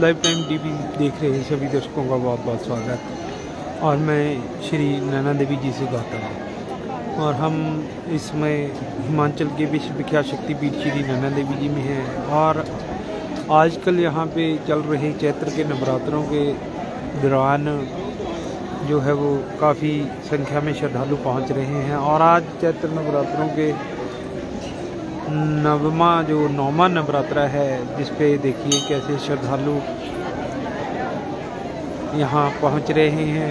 Live time TV देख रहे सभी दर्शकों का बहुत बहुत स्वागत। और मैं श्री नैना देवी जी से गाता हूँ और हम इस समय हिमाचल के विश्व विख्यात शक्तिपीठ श्री नैना देवी जी में हैं। और आजकल यहाँ पे चल रहे चैत्र के नवरात्रों के दौरान जो है वो काफ़ी संख्या में श्रद्धालु पहुँच रहे हैं। और आज चैत्र नवरात्रों के नौमा नवरात्रा है, जिस पे देखिए कैसे श्रद्धालु यहाँ पहुँच रहे हैं।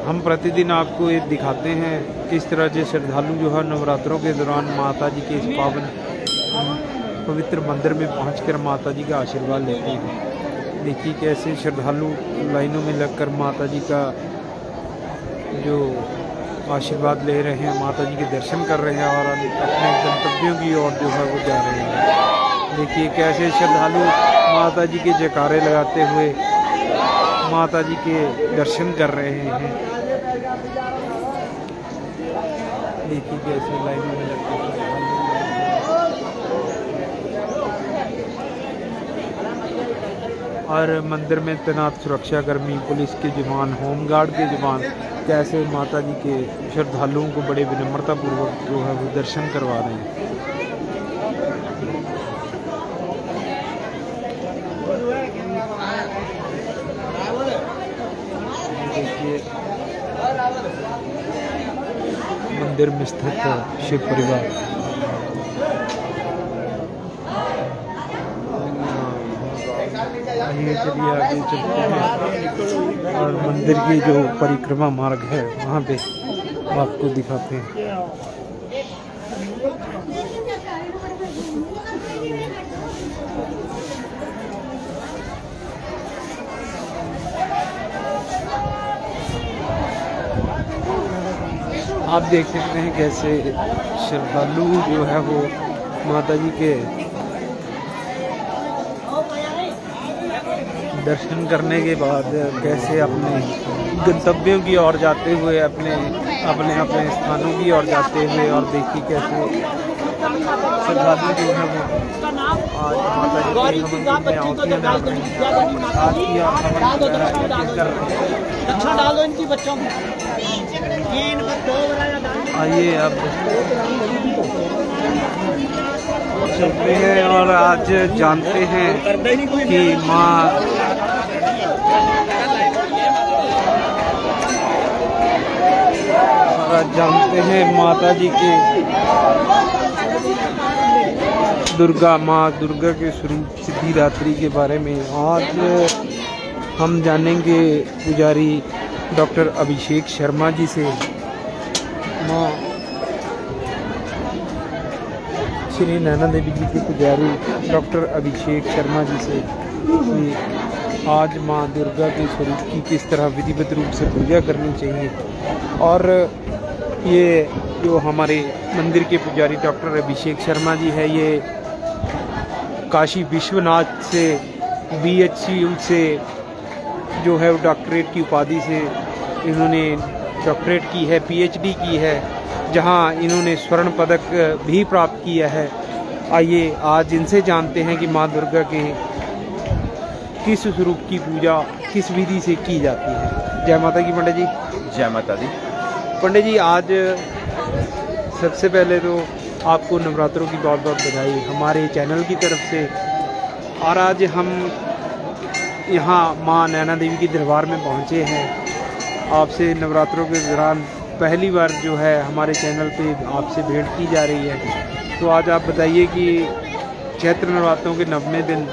हम प्रतिदिन आपको ये दिखाते हैं किस तरह से श्रद्धालु जो है नवरात्रों के दौरान माता जी के इस पावन पवित्र मंदिर में पहुंचकर माता जी का आशीर्वाद लेते हैं। देखिए कैसे श्रद्धालु लाइनों में लगकर माता जी का जो आशीर्वाद ले रहे हैं, माता जी के दर्शन कर रहे हैं और अपने गंतव्यों की ओर जो है वो जा रहे हैं। देखिए कैसे श्रद्धालु माता जी के जयकारे लगाते हुए माता जी के दर्शन कर रहे हैं। देखिए कैसे लाइनों में लगते हैं। और मंदिर में तैनात सुरक्षाकर्मी, पुलिस के जवान, होमगार्ड के जवान कैसे माता जी के श्रद्धालुओं को बड़े विनम्रतापूर्वक जो है वो दर्शन करवा रहे हैं। देखिए मंदिर में स्थित शिव परिवार ये चलिए आगे चलते हैं और मंदिर की जो परिक्रमा मार्ग है वहाँ पे आपको दिखाते हैं। आप देख सकते हैं कैसे श्रद्धालु जो है वो माता जी के दर्शन करने के बाद कैसे अपने गंतव्यों की ओर जाते हुए अपने स्थानों की ओर जाते हुए, और देखिए कैसे श्रद्धालु जो है वो आज माता जी के हवन में आहुतियां डाल रहे हैं। आज की हवन कर रहे हैं। आइए अब चलते हैं और आज जानते हैं कि माँ जानते हैं माता जी के माँ दुर्गा के स्वरूप सिद्धिदात्री के बारे में। आज हम जानेंगे पुजारी डॉक्टर अभिषेक शर्मा जी से, माँ श्री नैना देवी जी के पुजारी डॉक्टर अभिषेक शर्मा जी से कि आज माँ दुर्गा के स्वरूप की किस तरह विधिवत रूप से पूजा करनी चाहिए। और ये जो हमारे मंदिर के पुजारी डॉक्टर अभिषेक शर्मा जी है, ये काशी विश्वनाथ से BHCU से जो है वो डॉक्टरेट की उपाधि से इन्होंने डॉक्टरेट की है, PhD की है, जहां इन्होंने स्वर्ण पदक भी प्राप्त किया है। आइए आज इनसे जानते हैं कि माँ दुर्गा के किस स्वरूप की पूजा किस विधि से की जाती है। जय माता की पंडित जी। जय माता दी। पंडित जी, आज सबसे पहले तो आपको नवरात्रों की बहुत बहुत बधाई हमारे चैनल की तरफ से। और आज हम यहाँ माँ नैना देवी के दरबार में पहुँचे हैं। आपसे नवरात्रों के दौरान पहली बार जो है हमारे चैनल पे आपसे भेंट की जा रही है। तो आज आप बताइए कि चैत्र नवरात्रों के 90वें दिन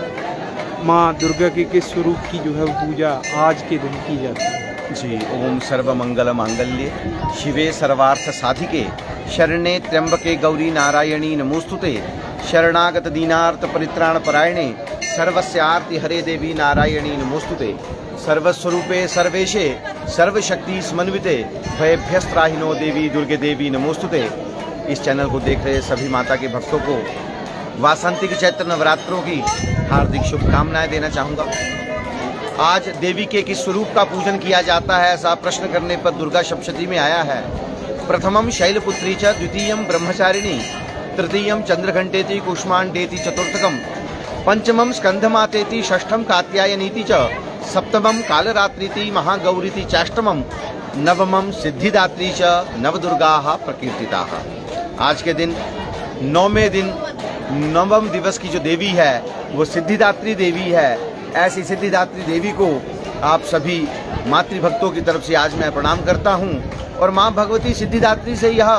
माँ दुर्गा के किस स्वरूप की जो है वो पूजा आज के दिन की जाती है। जी, ओम सर्वमंगल मांगल्ये शिवे सर्वार्थ साधिके शरण्ये त्र्यंबके गौरी नारायणी नमोस्तुते शरणागत दीनार्थ परित्राण परायणे सर्वस्यार्ति हरे देवी नारायणी नमोस्तुते सर्वस्वरूपे सर्वेशे सर्वशक्ति समन्विते भयभ्यस्त्राहिनो देवी दुर्गे देवी नमोस्तुते। इस चैनल को देख रहे सभी माता के भक्तों को वासंतिक चैत्र नवरात्रों की हार्दिक शुभकामनाएं देना चाहूँगा। आज देवी के किस स्वरूप का पूजन किया जाता है, ऐसा प्रश्न करने पर दुर्गा सप्तशती में आया है। प्रथमम शैलपुत्री च, द्वितीयम ब्रह्मचारिणी, तृतीयम चंद्रघंटेति, कुष्मांडेति, चतुर्थकम पंचमम स्कंधमातेति षष्ठम कात्यायनीति च सप्तमम कालरात्रीति महागौरीति चाष्टमम नवमम सिद्धिदात्री च नवदुर्गाः प्रकीर्तिताः। आज के दिन नौवें दिन नवम दिवस की जो देवी है वो सिद्धिदात्री देवी है। ऐसी सिद्धिदात्री देवी को आप सभी मातृभक्तों की तरफ से आज मैं प्रणाम करता हूँ और माँ भगवती सिद्धिदात्री से यह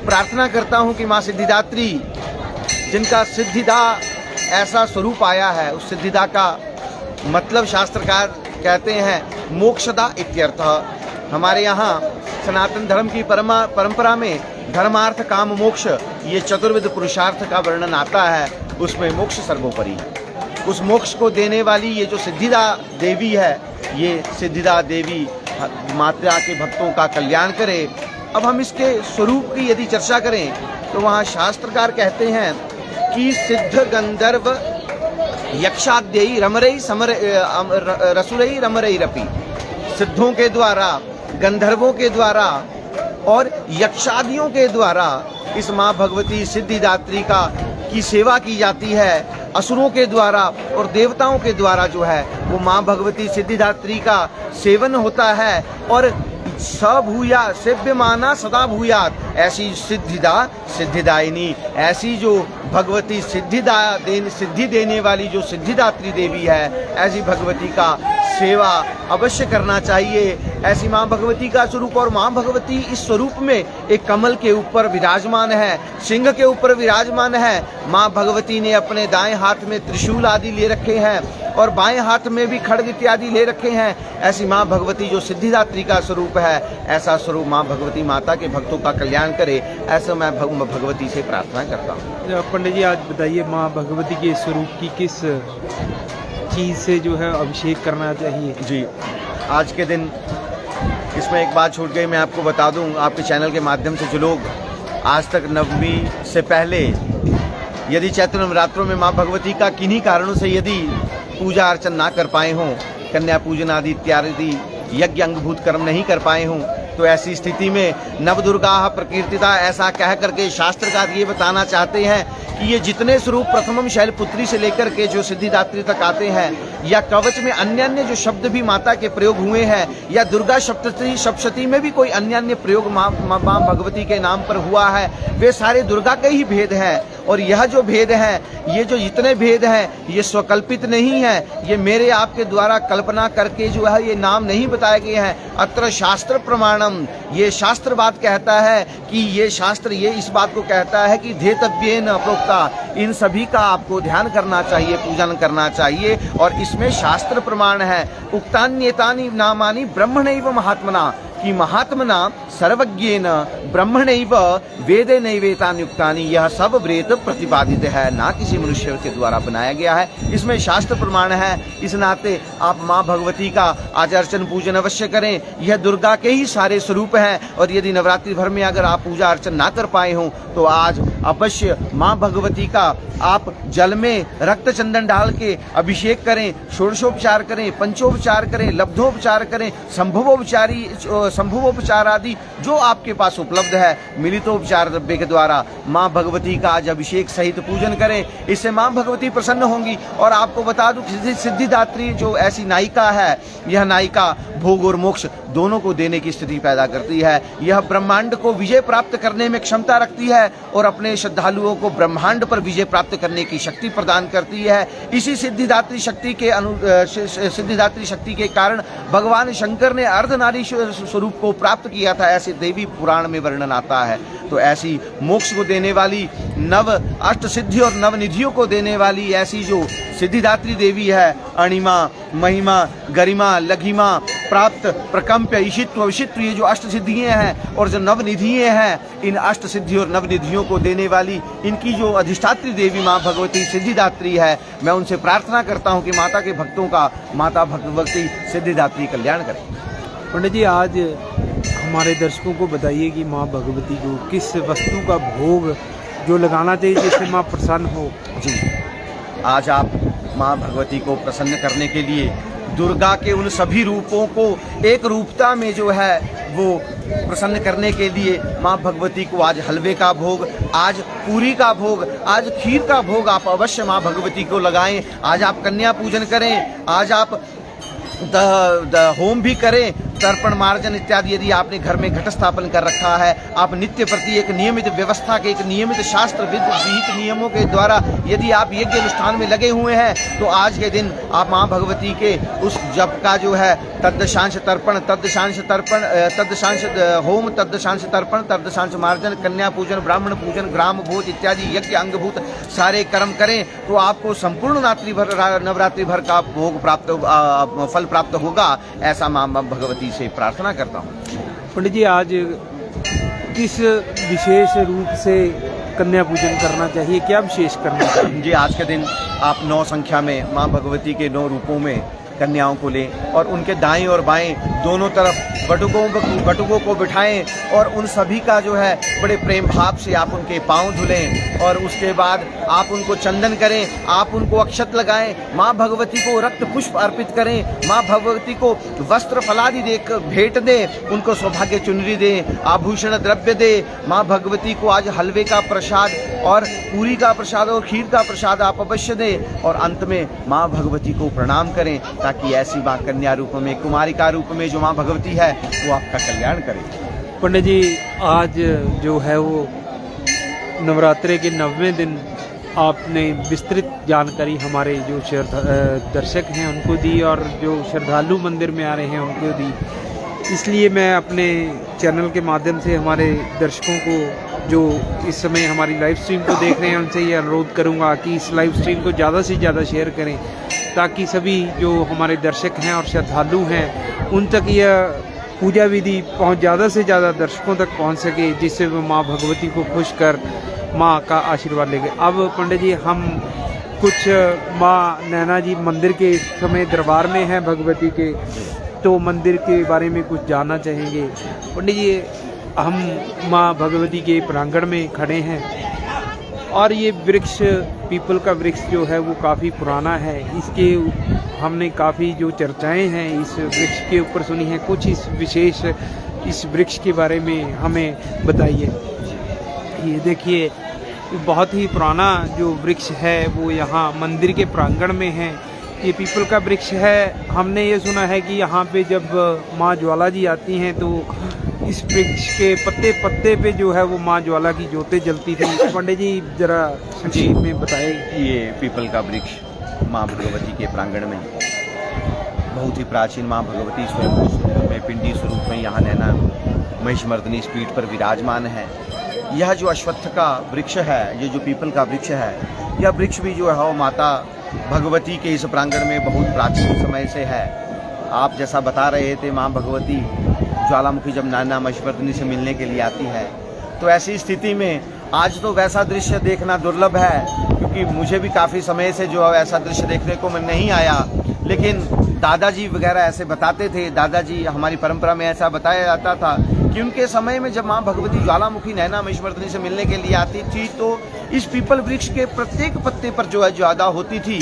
प्रार्थना करता हूँ कि माँ सिद्धिदात्री, जिनका सिद्धिदा ऐसा स्वरूप आया है, उस सिद्धिदा का मतलब शास्त्रकार कहते हैं मोक्षदा इत्यर्थः। हमारे यहाँ सनातन धर्म की परंपरा में धर्मार्थ काम मोक्ष ये चतुर्विध पुरुषार्थ का वर्णन आता है, उसमें मोक्ष सर्वोपरि है। उस मोक्ष को देने वाली ये जो सिद्धिदा देवी है, ये सिद्धिदा देवी माता के भक्तों का कल्याण करे। अब हम इसके स्वरूप की यदि चर्चा करें तो वहाँ शास्त्रकार कहते हैं कि सिद्ध गंधर्व यक्षाद्यई रमरई रसुरई रमरई रपी, सिद्धों के द्वारा, गंधर्वों के द्वारा और यक्षादियों के द्वारा इस माँ भगवती सिद्धिदात्री की सेवा की जाती है। असुरों के द्वारा और देवताओं के द्वारा जो है वो माँ भगवती सिद्धिदात्री का सेवन होता है और सभूया सेव्यमाना सदा भूयात, ऐसी सिद्धिदायिनी, ऐसी जो भगवती सिद्धि देने वाली जो सिद्धिदात्री देवी है, ऐसी भगवती का सेवा अवश्य करना चाहिए। ऐसी माँ भगवती का स्वरूप, और माँ भगवती इस स्वरूप में एक कमल के ऊपर विराजमान है, सिंह के ऊपर विराजमान है। माँ भगवती ने अपने दाएं हाथ में त्रिशूल आदि ले रखे हैं और बाएं हाथ में भी खड्ग इत्यादि ले रखे हैं। ऐसी माँ भगवती जो सिद्धिदात्री का स्वरूप है, ऐसा स्वरूप माँ भगवती माता के भक्तों का कल्याण करे, ऐसा मैं भगवती से प्रार्थना करता हूँ। पंडित जी, आज बताइए माँ भगवती के स्वरूप की किस चीज़ से जो है अभिषेक करना चाहिए? जी, आज के दिन इसमें एक बात छूट गई, मैं आपको बता दूं, आपके चैनल के माध्यम से जो लोग आज तक नवमी से पहले यदि चैत्र नवरात्रों में माँ भगवती का किन्हीं कारणों से यदि पूजा अर्चन ना कर पाए हों, कन्या पूजन आदि इत्यादि यज्ञ अंगभूत कर्म नहीं कर पाए हों, तो ऐसी स्थिति में नवदुर्गा प्रकीर्तिता ऐसा कह करके शास्त्रकार ये बताना चाहते हैं कि ये जितने स्वरूप प्रथमम शैलपुत्री से लेकर के जो सिद्धिदात्री तक आते हैं, या कवच में अन्य अन्य जो शब्द भी माता के प्रयोग हुए हैं, या दुर्गा सप्तशती में भी कोई अन्य अन्य प्रयोग माँ भगवती के नाम पर हुआ है, वे सारे दुर्गा के ही भेद हैं। और यह जो भेद है, ये जो जितने भेद हैं, ये स्वकल्पित नहीं है, ये मेरे आपके द्वारा कल्पना करके जो है ये नाम नहीं बताए गए हैं। अत्र शास्त्र प्रमाणम, ये शास्त्र बात कहता है कि ये शास्त्र ये इस बात को कहता है कि धेतव्येन प्रोक्ता, इन सभी का आपको ध्यान करना चाहिए, पूजन करना चाहिए, और इसमें शास्त्र प्रमाण है। उक्तान्येतानि नामानि ब्रह्मणैव महात्मना, कि महात्मना सर्वज्ञेन ब्रह्मणैव वेदेनैवेतानि उक्तानि, यह सब वेद प्रतिपादित है, ना किसी मनुष्य के द्वारा बनाया गया है, इसमें शास्त्र प्रमाण है। इस नाते आप माँ भगवती का आज अर्चन पूजन अवश्य करें। यह दुर्गा के ही सारे स्वरूप हैं, और यदि नवरात्रि भर में अगर आप पूजा अर्चन ना कर पाए हों तो आज अवश्य माँ भगवती का आप जल में रक्त चंदन डाल के अभिषेक करें, षोडशोपचार करें, पंचोपचार करें, लब्धोपचार करें, संभवोपचार आदि जो आपके पास उपलब्ध है, मिलितोपचार द्रव्य के द्वारा माँ भगवती का आज अभिषेक सहित पूजन करें। इससे माँ भगवती प्रसन्न होंगी। और आपको बता दूं, सिद्धिदात्री जो ऐसी नायिका है, यह नायिका भोग और मोक्ष दोनों को देने की स्थिति पैदा करती है। यह ब्रह्मांड को विजय प्राप्त करने में क्षमता रखती है और अपने श्रद्धालुओं को ब्रह्मांड पर विजय प्राप्त करने की शक्ति प्रदान करती है। इसी सिद्धिदात्री शक्ति के कारण भगवान शंकर ने अर्धनारी स्वरूप को प्राप्त किया था, ऐसे देवी पुराण में वर्णन आता है। तो ऐसी मोक्ष को देने वाली, नव अष्ट सिद्धि और नव निधियों को देने वाली ऐसी जो सिद्धिदात्री देवी है, अणिमा, महिमा, गरिमा, लघिमा, प्राप्त, प्रकंप्य, ईशित्व, विशित्व, ये जो अष्ट सिद्धियां हैं और जो नव निधियां हैं, इन अष्ट सिद्धि और नव निधियों को देने वाली इनकी जो अधिष्ठात्री देवी माँ भगवती सिद्धिदात्री है, मैं उनसे प्रार्थना करता हूँ कि माता के भक्तों का माता भगवती सिद्धिदात्री कल्याण करें। पंडित जी, आज हमारे दर्शकों को बताइए कि माँ भगवती को किस वस्तु का भोग जो लगाना चाहिए जिससे माँ प्रसन्न हो। जी, आज आप माँ भगवती को प्रसन्न करने के लिए दुर्गा के उन सभी रूपों को एक रूपता में जो है वो प्रसन्न करने के लिए माँ भगवती को आज हलवे का भोग, आज पूरी का भोग, आज खीर का भोग आप अवश्य माँ भगवती को लगाएं। आज आप कन्या पूजन करें, आज आप होम भी करें, तर्पण मार्जन इत्यादि। यदि आपने घर में घट स्थापन कर रखा है, आप नित्य प्रति एक नियमित व्यवस्था के, एक नियमित शास्त्र विहित नियमों के द्वारा यदि आप यज्ञ अनुष्ठान में लगे हुए हैं, तो आज के दिन आप माँ भगवती के उस जप का जो है तद्दशांश तर्पण, तद्दशांश होम, तद्दशांश तर्पण, तद्दशांश मार्जन, कन्या पूजन, ब्राह्मण पूजन, ग्राम भोज इत्यादि यज्ञ अंगभूत सारे कर्म करें, तो आपको संपूर्ण नवरात्रि भर का भोग फल प्राप्त होगा। ऐसा माँ भगवती से प्रार्थना करता हूँ। पंडित जी, आज किस विशेष रूप से कन्या पूजन करना चाहिए, क्या विशेष करना चाहिए? जी, आज के दिन आप 9 संख्या में माँ भगवती के 9 रूपों में कन्याओं को लें और उनके दाएं और बाएं दोनों तरफ बटुकों को बिठाएं और उन सभी का जो है बड़े प्रेम भाव से आप उनके पांव धुलें और उसके बाद आप उनको चंदन करें, आप उनको अक्षत लगाएं, माँ भगवती को रक्त पुष्प अर्पित करें, माँ भगवती को वस्त्र फलादि देकर भेंट दें, उनको सौभाग्य चुनरी दें, आभूषण द्रव्य दें। माँ भगवती को आज हलवे का प्रसाद और पूरी का प्रसाद और खीर का प्रसाद आप अवश्य दें और अंत में माँ भगवती को प्रणाम करें, ताकि ऐसी माँ कन्या रूप में, कुमारिका रूप में जो माँ भगवती है वो आपका कल्याण करे। पंडित जी, आज जो है वो नवरात्रे के 9वें दिन आपने विस्तृत जानकारी हमारे जो दर्शक हैं उनको दी और जो श्रद्धालु मंदिर में आ रहे हैं उनको दी। इसलिए मैं अपने चैनल के माध्यम से हमारे दर्शकों को जो इस समय हमारी लाइव स्ट्रीम को देख रहे हैं उनसे ये अनुरोध करूंगा कि इस लाइव स्ट्रीम को ज़्यादा से ज़्यादा शेयर करें, ताकि सभी जो हमारे दर्शक हैं और श्रद्धालु हैं उन तक यह पूजा विधि ज़्यादा से ज़्यादा दर्शकों तक पहुंच सके, जिससे वो माँ भगवती को खुश कर माँ का आशीर्वाद लेंगे। अब पंडित जी, हम कुछ माँ नैना जी मंदिर के समय दरबार में हैं भगवती के, तो मंदिर के बारे में कुछ जानना चाहेंगे। पंडित जी, हम माँ भगवती के प्रांगण में खड़े हैं और ये वृक्ष, पीपल का वृक्ष जो है वो काफ़ी पुराना है। इसके हमने काफ़ी जो चर्चाएं हैं इस वृक्ष के ऊपर सुनी है, कुछ इस विशेष इस वृक्ष के बारे में हमें बताइए। ये देखिए, बहुत ही पुराना जो वृक्ष है वो यहाँ मंदिर के प्रांगण में है। ये पीपल का वृक्ष है। हमने ये सुना है कि यहाँ पे जब माँ ज्वाला जी आती हैं तो इस वृक्ष के पत्ते पत्ते पे जो है वो माँ ज्वाला की ज्योतें जलती थी। पंडित जी, जरा संक्षेप में बताएं। ये पीपल का वृक्ष माँ भगवती के प्रांगण में बहुत ही प्राचीन माँ भगवती स्वयं स्वरूप में, पिंडी स्वरूप में यहाँ नैना महिषमर्दिनी इस पीठ पर विराजमान है। यह जो अश्वत्थ का वृक्ष है, ये जो पीपल का वृक्ष है, यह वृक्ष भी जो है वो माता भगवती के इस प्रांगण में बहुत प्राचीन समय से है। आप जैसा बता रहे थे, माँ भगवती ज्वालामुखी जब नैना महिषमर्दिनी से मिलने के लिए आती है, तो ऐसी स्थिति में आज तो वैसा दृश्य देखना दुर्लभ है, क्योंकि मुझे भी काफ़ी समय से जो है ऐसा दृश्य देखने को मैं नहीं आया। लेकिन दादाजी वगैरह ऐसे बताते थे, दादाजी हमारी परंपरा में ऐसा बताया जाता था कि उनके समय में जब माँ भगवती ज्वालामुखी नैना महिषमर्दिनी से मिलने के लिए आती थी तो इस पीपल वृक्ष के प्रत्येक पत्ते पर जो है ज्यादा होती थी।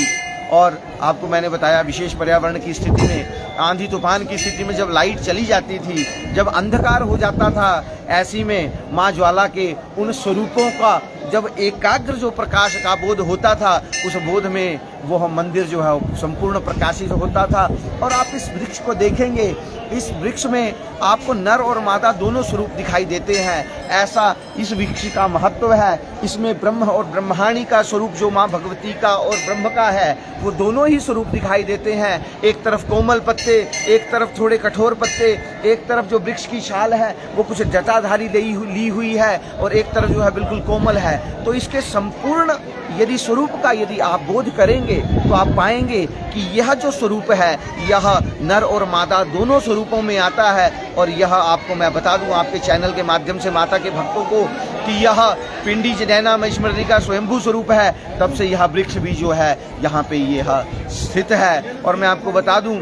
और आपको मैंने बताया, विशेष पर्यावरण की स्थिति में, आंधी तूफान की स्थिति में जब लाइट चली जाती थी, जब अंधकार हो जाता था, ऐसी में माँ ज्वाला के उन स्वरूपों का जब एकाग्र जो प्रकाश का बोध होता था, उस बोध में वो मंदिर जो है संपूर्ण प्रकाशित होता था। और आप इस वृक्ष को देखेंगे, इस वृक्ष में आपको नर और मादा दोनों स्वरूप दिखाई देते हैं। ऐसा इस वृक्ष का महत्व है। इसमें ब्रह्म और ब्रह्माणी का स्वरूप जो माँ भगवती का और ब्रह्म का है, वो दोनों ही स्वरूप दिखाई देते हैं। एक तरफ कोमल पत्ते, एक तरफ थोड़े कठोर पत्ते, एक तरफ जो वृक्ष की छाल है वो कुछ जटाधारी ली हुई है और एक तरफ जो है बिल्कुल कोमल है। तो इसके संपूर्ण यदि स्वरूप का यदि आप बोध करेंगे तो आप पाएंगे कि यह जो स्वरूप है यह नर और मादा दोनों स्वरूपों में आता है। और यह आपको मैं बता दूं आपके चैनल के माध्यम से माता के भक्तों को कि यह पिंडी नैना महिषमर्दिनी का स्वयंभू स्वरूप है। तब से यह वृक्ष भी जो है यहाँ पे यह स्थित है। और मैं आपको बता दूं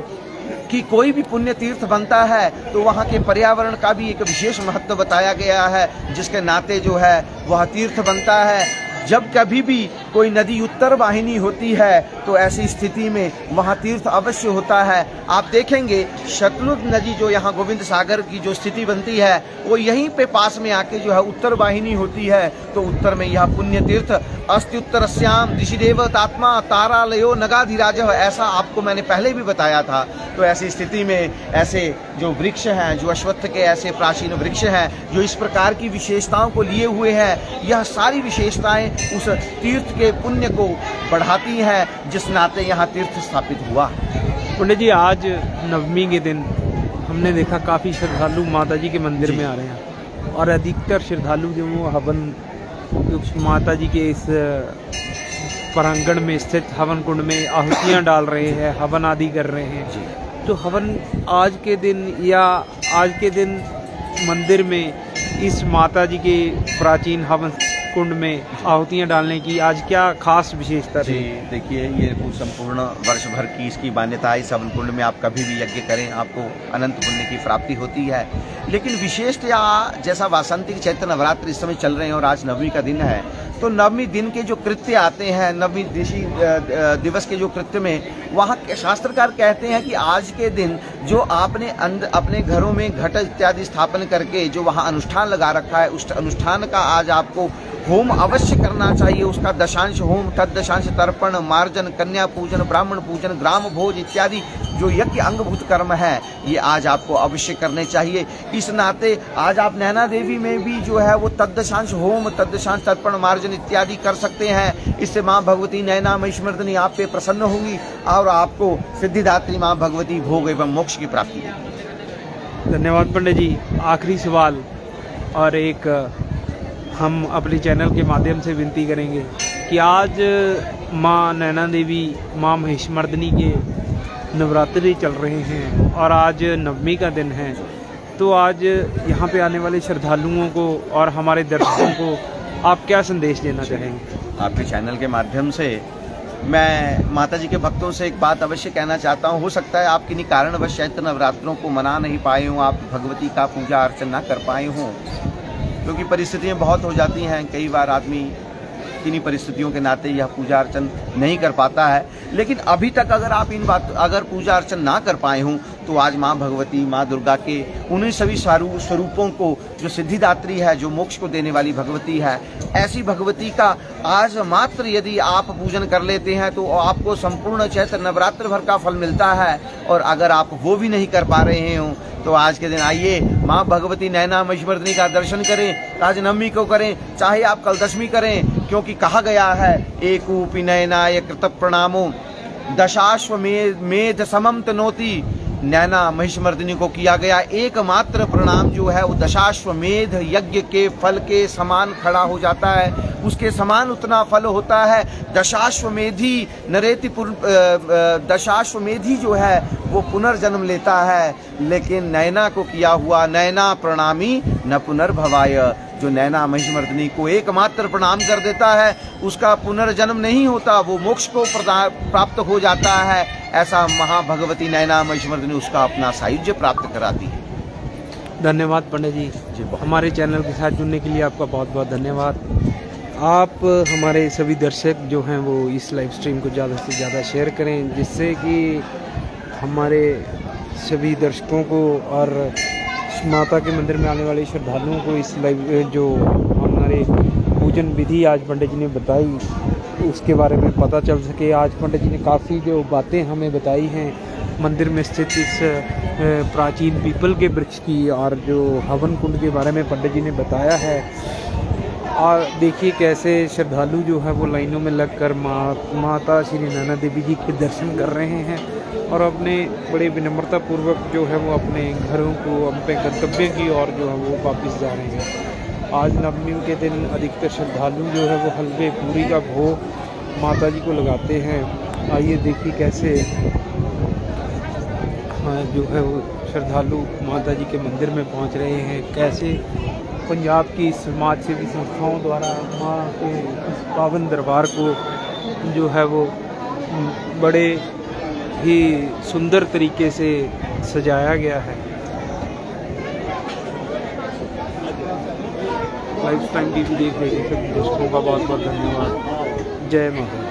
कि कोई भी पुण्य तीर्थ बनता है तो वहाँ के पर्यावरण का भी एक विशेष महत्व बताया गया है, जिसके नाते जो है वह तीर्थ बनता है। जब कभी भी कोई नदी उत्तर वाहिनी होती है तो ऐसी स्थिति में वहाँ तीर्थ अवश्य होता है। आप देखेंगे शतलुज नदी जो यहाँ गोविंद सागर की जो स्थिति बनती है वो यहीं पे पास में आके जो है उत्तर वाहिनी होती है। तो उत्तर में यह पुण्य तीर्थ अस्ति उत्तरस्याम दिशिदेव तात्मा तारालयो नगाधिराज, ऐसा आपको मैंने पहले भी बताया था। तो ऐसी स्थिति में ऐसे जो वृक्ष हैं, जो अश्वत्थ के ऐसे प्राचीन वृक्ष हैं जो इस प्रकार की विशेषताओं को लिए हुए हैं, यह सारी विशेषताएं उस तीर्थ के पुण्य को बढ़ाती हैं, जिस नाते यहाँ तीर्थ स्थापित हुआ। पंडित जी, आज नवमी के दिन हमने देखा काफ़ी श्रद्धालु माता जी के मंदिर में आ रहे हैं और अधिकतर श्रद्धालु जो वो हवन माता जी के इस प्रांगण में स्थित हवन कुंड में आहुतियाँ डाल रहे हैं, हवन आदि कर रहे हैं। तो हवन आज के दिन मंदिर में इस माता जी के प्राचीन हवन कुंड में आहुतियाँ डालने की आज क्या खास विशेषता जी थी? देखिए, ये संपूर्ण वर्ष भर की इसकी मान्यता है। इस हवन कुंड में आप कभी भी यज्ञ करें आपको अनंत पुण्य की प्राप्ति होती है। लेकिन विशेषतया जैसा वासंतिक चैत्र नवरात्र इस समय चल रहे हैं और आज नवमी का दिन है, तो नवमी दिन के जो कृत्य आते हैं, नवमी दिवस के जो कृत्य में, वहाँ शास्त्रकार कहते हैं कि आज के दिन जो आपने अपने घरों में घट इत्यादि स्थापन करके जो वहाँ अनुष्ठान लगा रखा है, उस अनुष्ठान का आज आपको होम अवश्य करना चाहिए। उसका दशांश होम, तदशांश तर्पण, मार्जन, कन्या पूजन, ब्राह्मण पूजन, ग्राम भोज इत्यादि जो यज्ञ अंगभूत कर्म है, ये आज आपको अवश्य करने चाहिए। इस नाते आज आप नैना देवी में भी जो है वो तदशांश होम, तदशांश तर्पण, मार्जन इत्यादि कर सकते हैं। इससे माँ भगवती नैना महिषमर्दिनी आप पे प्रसन्न होंगी और आपको सिद्धिदात्री माँ भगवती भोग एवं मोक्ष की प्राप्ति होगी। धन्यवाद पंडित जी। आखिरी सवाल और एक हम अपने चैनल के माध्यम से विनती करेंगे कि आज माँ नैना देवी, माँ महिषमर्दिनी के नवरात्रि चल रहे हैं और आज नवमी का दिन है, तो आज यहाँ पे आने वाले श्रद्धालुओं को और हमारे दर्शकों को आप क्या संदेश देना चाहेंगे? आपके चैनल के माध्यम से मैं माता जी के भक्तों से एक बात अवश्य कहना चाहता हूँ। हो सकता है आप किन्हीं कारणवश चैत्र नवरात्रों को मना नहीं पाए हों, आप भगवती का पूजा अर्चना ना कर पाए हों, क्योंकि परिस्थितियाँ बहुत हो जाती हैं। कई बार आदमी किन्हीं परिस्थितियों के नाते यह पूजा अर्चन नहीं कर पाता है। लेकिन अभी तक अगर पूजा अर्चन ना कर पाए हों, तो आज माँ भगवती, माँ दुर्गा के उन्हीं सभी स्वरूपों को जो सिद्धिदात्री है, जो मोक्ष को देने वाली भगवती है, ऐसी भगवती का आज मात्र यदि आप पूजन कर लेते हैं तो आपको संपूर्ण चैत्र नवरात्र भर का फल मिलता है। और अगर आप वो भी नहीं कर पा रहे हों तो आज के दिन आइए माँ भगवती नैना महिषमर्दिनी का दर्शन करें। आज नवमी को करें, चाहे आप कल दशमी करें, क्योंकि कहा गया है एकूपी नयनाय कृत प्रणामो दशाश्वमेध समम तनोति। नैना महिषमर्दिनी को किया गया एकमात्र प्रणाम जो है वो दशाश्वमेध यज्ञ के फल के समान खड़ा हो जाता है, उसके समान उतना फल होता है। दशाश्वमेधी नरेति दशाश्वमेधी जो है वो पुनर्जन्म लेता है, लेकिन नैना को किया हुआ नैना प्रणामी न पुनर्भवाय, जो नैना महिषमर्दिनी को एकमात्र प्रणाम कर देता है उसका पुनर्जन्म नहीं होता, वो मोक्ष को प्राप्त हो जाता है। ऐसा महाभगवती नैना महिषमर्दिनी उसका अपना सायुज्य प्राप्त कराती है। धन्यवाद पंडित जी। हमारे चैनल के साथ जुड़ने के लिए आपका बहुत बहुत धन्यवाद। आप हमारे सभी दर्शक जो हैं वो इस लाइव स्ट्रीम को ज़्यादा से ज़्यादा शेयर करें, जिससे कि हमारे सभी दर्शकों को और माता के मंदिर में आने वाले श्रद्धालुओं को इस लाइव जो हमारे पूजन विधि आज पंडित जी ने बताई उसके बारे में पता चल सके। आज पंडित जी ने काफ़ी जो बातें हमें बताई हैं मंदिर में स्थित इस प्राचीन पीपल के वृक्ष की और जो हवन कुंड के बारे में पंडित जी ने बताया है। और देखिए कैसे श्रद्धालु जो है वो लाइनों में लगकर माता श्री नैना देवी जी के दर्शन कर रहे हैं और अपने बड़े विनम्रता पूर्वक जो है वो अपने घरों को, अपने गंतव्य की ओर जो है वो वापस जा रहे हैं। आज नवमी के दिन अधिकतर श्रद्धालु जो है वो हलवे पूरी का भोग माता जी को लगाते हैं। आइए देखिए कैसे जो है वो श्रद्धालु माता जी के मंदिर में पहुंच रहे हैं, कैसे पंजाब की समाज सेवी संस्थाओं द्वारा माँ के इस पावन दरबार को जो है वो बड़े ही सुंदर तरीके से सजाया गया है। लाइफ टाइम टीवी देख रहे सभी दर्शकों का बहुत बहुत धन्यवाद। जय माता दी।